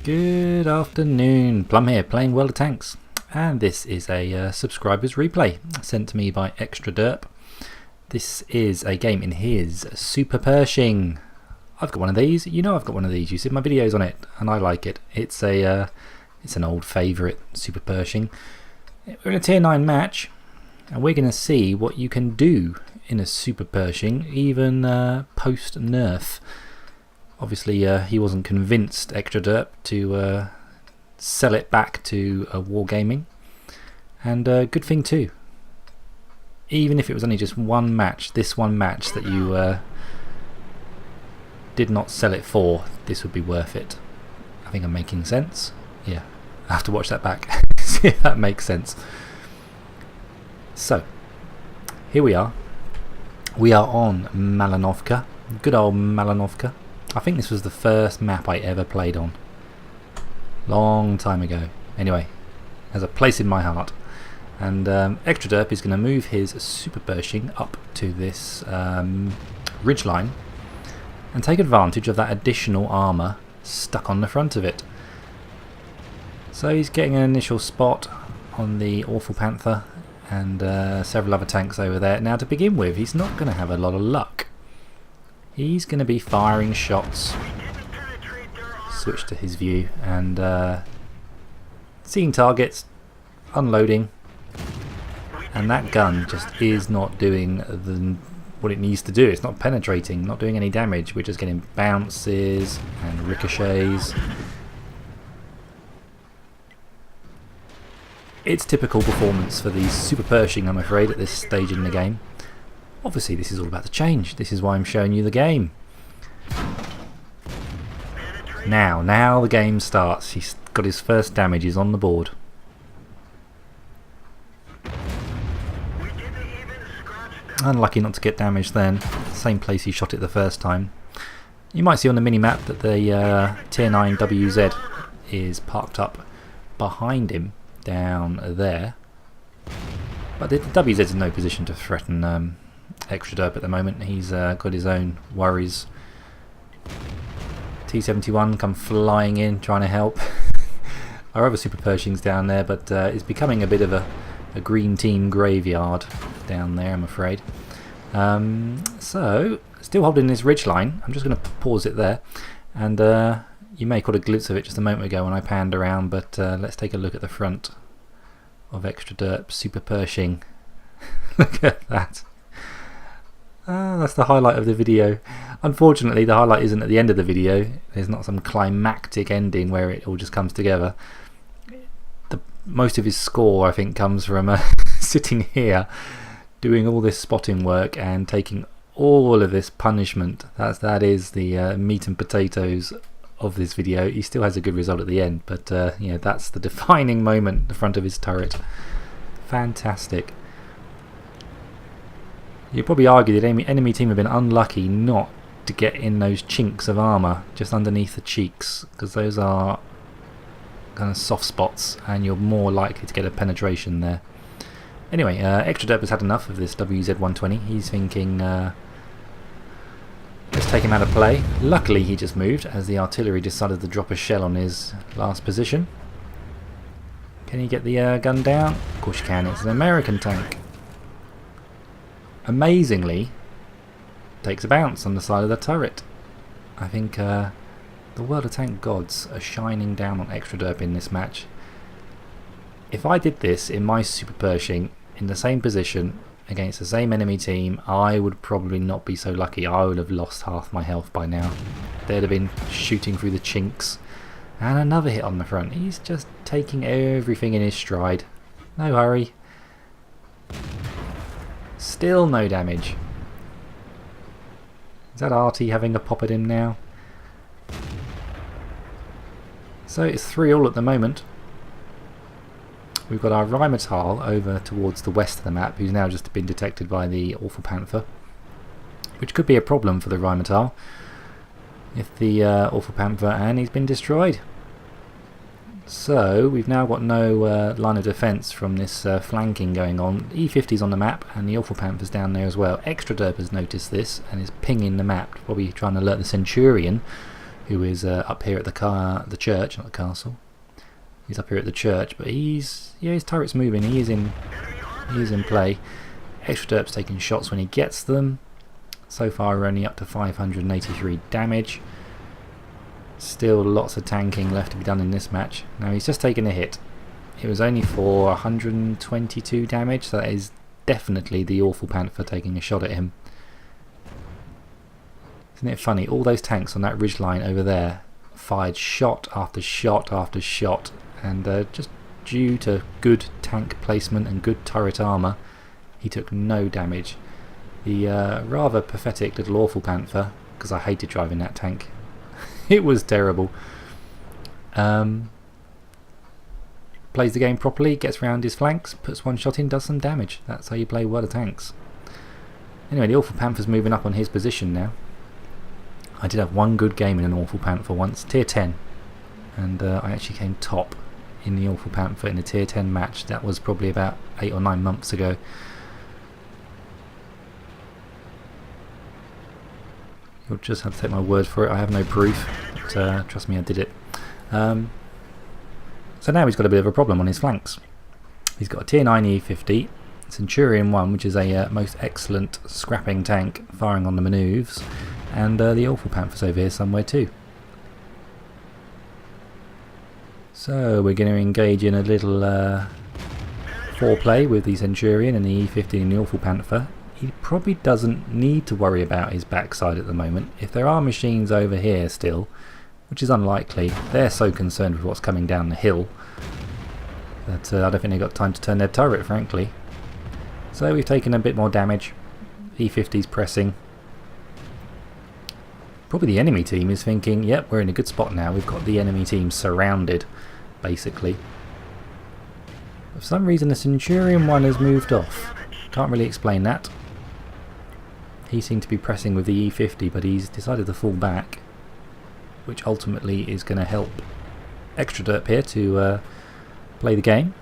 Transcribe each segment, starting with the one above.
Good afternoon, Plum here, playing World of Tanks, and this is a subscriber's replay sent to me by Extraderp. This is a game in his Super Pershing. I've got one of these. You know I've got one of these. You've seen my videos on it, and I like it. It's an old favourite, Super Pershing. We're in a tier 9 match, and we're going to see what you can do in a Super Pershing, even post nerf. Obviously, he wasn't convinced, Extraderp, to sell it back to Wargaming, and good thing too. Even if it was only just one match, this one match that you did not sell it for, this would be worth it. I think I'm making sense. Yeah, I have to watch that back, see if that makes sense. So, here we are. We are on Malinovka, good old Malinovka. I think this was the first map I ever played on. Long time ago. Anyway, has a place in my heart. And Extraderp is going to move his Super Pershing up to this ridgeline and take advantage of that additional armour stuck on the front of it. So he's getting an initial spot on the Awful Panther and several other tanks over there. Now, to begin with, he's not going to have a lot of luck. He's going to be firing shots. Switch to his view and seeing targets, unloading, and that gun just is not doing what it needs to do. It's not penetrating, not doing any damage. We're just getting bounces and ricochets. It's typical performance for the Super Pershing, I'm afraid, at this stage in the game. Obviously this is all about to change. This is why I'm showing you the game. Now the game starts. He's got his first damages on the board. Unlucky not to get damaged then. Same place he shot it the first time. You might see on the mini-map that the tier 9 WZ is parked up behind him down there. But the WZ is in no position to threaten Extraderp at the moment. He's got his own worries. T-71 come flying in, trying to help. Our other Super Pershing's down there, but it's becoming a bit of a green team graveyard down there, I'm afraid. So, still holding this ridge line. I'm just going to pause it there, and you may have caught a glimpse of it just a moment ago when I panned around, but let's take a look at the front of Extraderp Super Pershing. Look at that. That's the highlight of the video. Unfortunately, the highlight isn't at the end of the video. There's not some climactic ending where it all just comes together. Most of his score, I think, comes from sitting here doing all this spotting work and taking all of this punishment. That is the meat and potatoes of this video. He still has a good result at the end, but yeah, that's the defining moment, the front of his turret. Fantastic. You'd probably argue that enemy team have been unlucky not to get in those chinks of armour just underneath the cheeks, because those are kind of soft spots and you're more likely to get a penetration there. Anyway, Extraderp has had enough of this WZ-120. He's thinking, let's take him out of play. Luckily he just moved as the artillery decided to drop a shell on his last position. Can he get the gun down? Of course you can. It's an American tank. Amazingly, takes a bounce on the side of the turret. I think the World of Tank gods are shining down on Extraderp in this match. If I did this in my Super Pershing in the same position against the same enemy team, I would probably not be so lucky. I would have lost half my health by now. They'd have been shooting through the chinks. And another hit on the front. He's just taking everything in his stride. No hurry. Still no damage. Is that RT having a pop at him now? So it's 3-all at the moment. We've got our Rheinmetall over towards the west of the map, who's now just been detected by the Awful Panther, which could be a problem for the Rheinmetall if the Awful Panther, and he's been destroyed. So we've now got no line of defence from this flanking going on. E50's on the map and the Awful Panther's down there as well. Extraderp has noticed this and is pinging the map, probably trying to alert the Centurion, who is up here at the church, not the castle. He's up here at the church, but his turret's moving. He is in play. Extraderp's taking shots when he gets them. So far we're only up to 583 damage. Still lots of tanking left to be done in this match. Now he's just taken a hit. It was only for 122 damage, so that is definitely the Awful Panther taking a shot at him. Isn't it funny, all those tanks on that ridgeline over there fired shot after shot after shot, and just due to good tank placement and good turret armour, he took no damage. The rather pathetic little Awful Panther, because I hated driving that tank. It was terrible. Plays the game properly, gets round his flanks, puts one shot in, does some damage. That's how you play World of Tanks. Anyway, the Awful Panther's moving up on his position now. I did have one good game in an Awful Panther once, tier 10, and I actually came top in the Awful Panther in a tier 10 match. That was probably about 8 or 9 months ago. You'll just have to take my word for it. I have no proof, but trust me, I did it. So now he's got a bit of a problem on his flanks. He's got a tier 9 E50, Centurion 1, which is a most excellent scrapping tank firing on the manoeuvres, and the Awful Panther's over here somewhere too. So we're going to engage in a little foreplay with the Centurion and the E50 and the Awful Panther. He probably doesn't need to worry about his backside at the moment. If there are machines over here still, which is unlikely, they're so concerned with what's coming down the hill that I don't think they've got time to turn their turret, frankly. So we've taken a bit more damage. E50's pressing. Probably the enemy team is thinking, yep, we're in a good spot now. We've got the enemy team surrounded, basically. For some reason the Centurion 1 has moved off. Can't really explain that. He seemed to be pressing with the E50, but he's decided to fall back, which ultimately is going to help Extraderp here to play the game.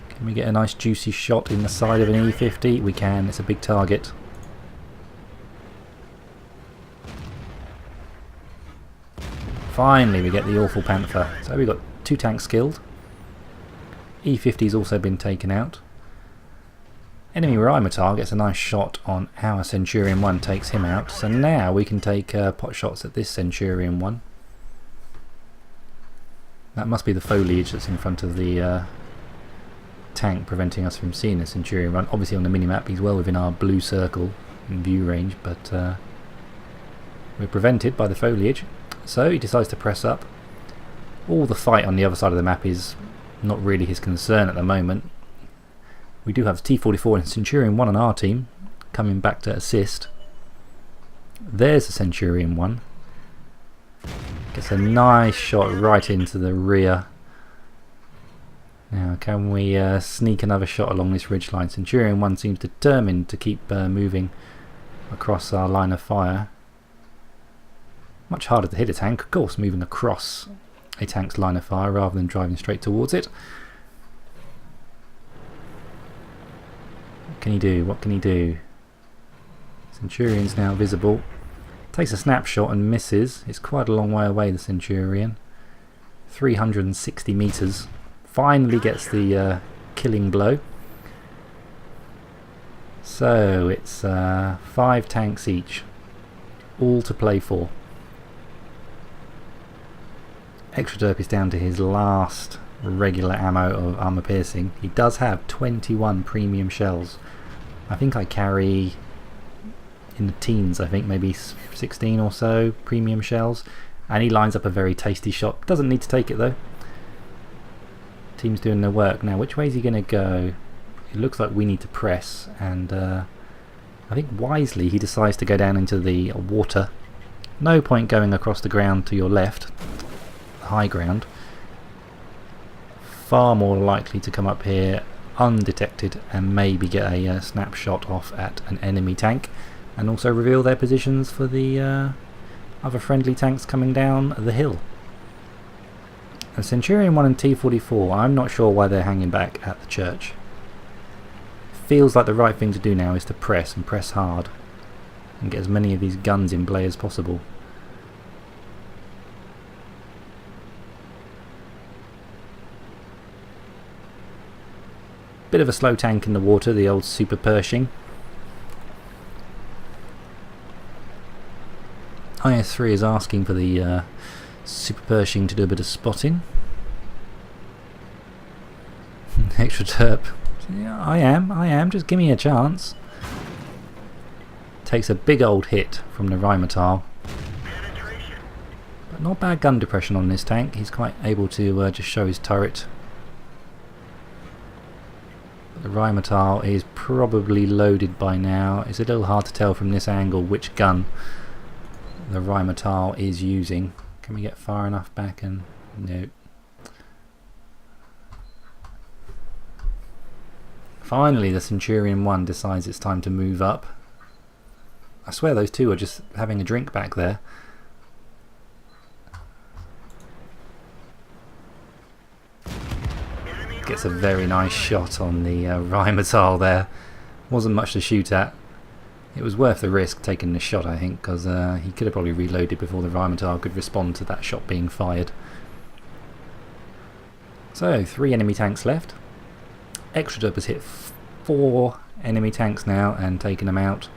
Can we get a nice juicy shot in the side of an E50? We can, it's a big target. Finally we get the Awful Panther. So we've got 2 tanks killed. E50's also been taken out. Enemy Rhymatar gets a nice shot on our Centurion 1, takes him out. So now we can take pot shots at this Centurion 1. That must be the foliage that's in front of the tank preventing us from seeing the Centurion 1. Obviously on the minimap he's well within our blue circle in view range, but we're prevented by the foliage. So he decides to press up. All the fight on the other side of the map is not really his concern at the moment. We do have T44 and Centurion 1 on our team coming back to assist. There's the Centurion 1. Gets a nice shot right into the rear. Now can we sneak another shot along this ridgeline? Centurion 1 seems determined to keep moving across our line of fire. Much harder to hit a tank, of course, moving across a tank's line of fire rather than driving straight towards it. What can he do? What can he do? Centurion's now visible. Takes a snapshot and misses. It's quite a long way away, the Centurion. 360 meters. Finally gets the killing blow. So it's 5 tanks each, all to play for. Extraderp is down to his last regular ammo of armor piercing. He does have 21 premium shells. I think I carry in the teens, I think maybe 16 or so premium shells, and he lines up a very tasty shot. Doesn't need to take it though. Team's doing their work. Now which way is he going to go? It looks like we need to press, and I think wisely he decides to go down into the water. No point going across the ground to your left, the high ground. Far more likely to come up here undetected and maybe get a snapshot off at an enemy tank, and also reveal their positions for the other friendly tanks coming down the hill. And Centurion 1 and T44, I'm not sure why they're hanging back at the church. Feels like the right thing to do now is to press, and press hard. and get as many of these guns in play as possible. Bit of a slow tank in the water, the old Super Pershing. IS3 is asking for the Super Pershing to do a bit of spotting. Extraderp. Yeah, I am, just give me a chance. Takes a big old hit from the Rheinmetall. But not bad gun depression on this tank. He's quite able to just show his turret. The Rheinmetall is probably loaded by now. It's a little hard to tell from this angle which gun the Rheinmetall is using. Can we get far enough back? And no. Finally the Centurion 1 decides it's time to move up. I swear those two are just having a drink back there. Gets a very nice shot on the Rheinmetall there. Wasn't much to shoot at. It was worth the risk taking the shot, I think, because he could have probably reloaded before the Rheinmetall could respond to that shot being fired. So 3 enemy tanks left. Extraderp has hit 4 enemy tanks now and taken them out.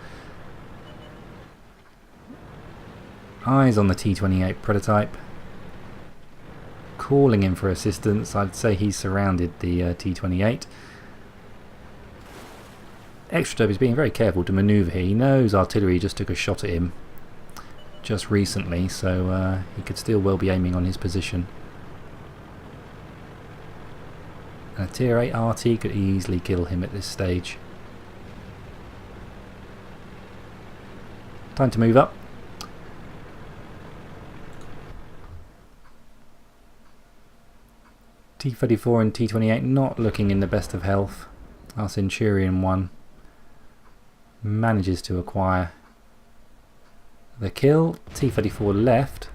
Eyes on the T-28 prototype. Calling him for assistance. I'd say he's surrounded the T-28. Extraderp is being very careful to manoeuvre here. He knows artillery just took a shot at him just recently, so he could still well be aiming on his position. And a tier 8 RT could easily kill him at this stage. Time to move up. T-34 and T-28 not looking in the best of health. Our Centurion 1 manages to acquire the kill. T-34 left.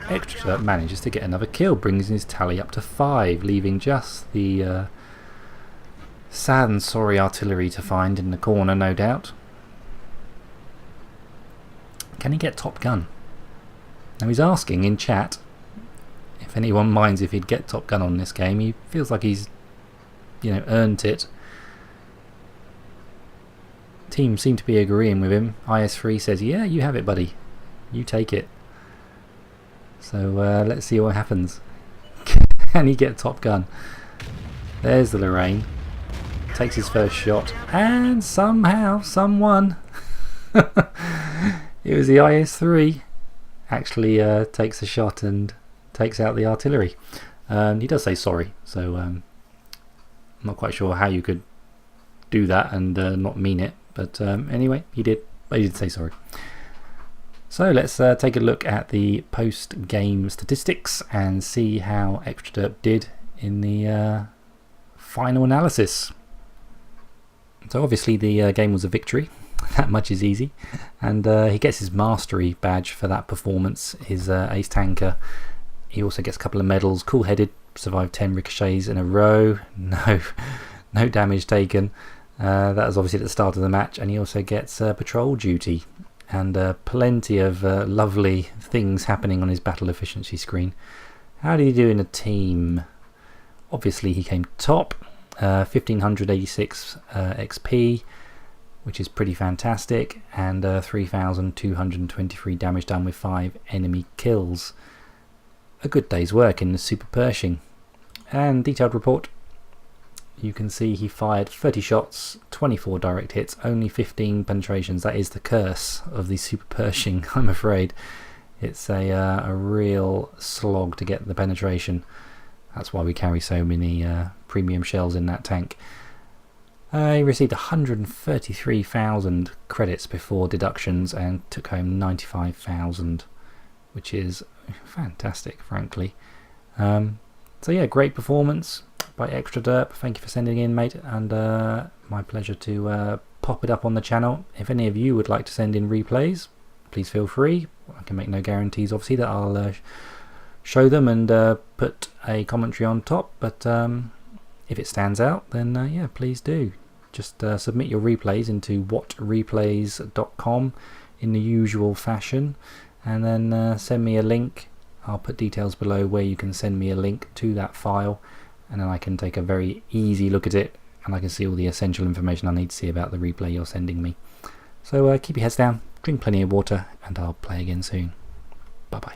Extraderp manages to get another kill, brings his tally up to 5, leaving just the sad and sorry artillery to find in the corner, no doubt. Can he get Top Gun? Now he's asking in chat if anyone minds if he'd get Top Gun on this game. He feels like he's, you know, earned it. Team seem to be agreeing with him. IS3 says, yeah, you have it, buddy. You take it. So let's see what happens. Can he get Top Gun? There's the Lorraine. Takes his first shot. And somehow, someone... It was the IS3 actually takes a shot and takes out the artillery. He does say sorry, so I'm not quite sure how you could do that and not mean it, but anyway, he did say sorry. So let's take a look at the post-game statistics and see how Extraderp did in the final analysis. So obviously the game was a victory. That much is easy, and he gets his mastery badge for that performance, his ace tanker. He also gets a couple of medals. Cool-headed, survived 10 ricochets in a row, no damage taken. That was obviously at the start of the match, and he also gets patrol duty and plenty of lovely things happening on his battle efficiency screen. How did he do in a team? Obviously he came top, 1586 XP, which is pretty fantastic, and 3223 damage done with 5 enemy kills. A good day's work in the Super Pershing. And detailed report, you can see he fired 30 shots, 24 direct hits, only 15 penetrations. That is the curse of the Super Pershing, I'm afraid. It's a real slog to get the penetration. That's why we carry so many premium shells in that tank. He received 133,000 credits before deductions and took home 95,000, which is fantastic, frankly. So yeah, great performance by Extraderp. Thank you for sending in, mate, and my pleasure to pop it up on the channel. If any of you would like to send in replays, please feel free. I can make no guarantees, obviously, that I'll show them and put a commentary on top, but If it stands out, then yeah, please do. Just submit your replays into whatreplays.com in the usual fashion, and then send me a link. I'll put details below where you can send me a link to that file, and then I can take a very easy look at it, and I can see all the essential information I need to see about the replay you're sending me. So keep your heads down, drink plenty of water, and I'll play again soon. Bye bye.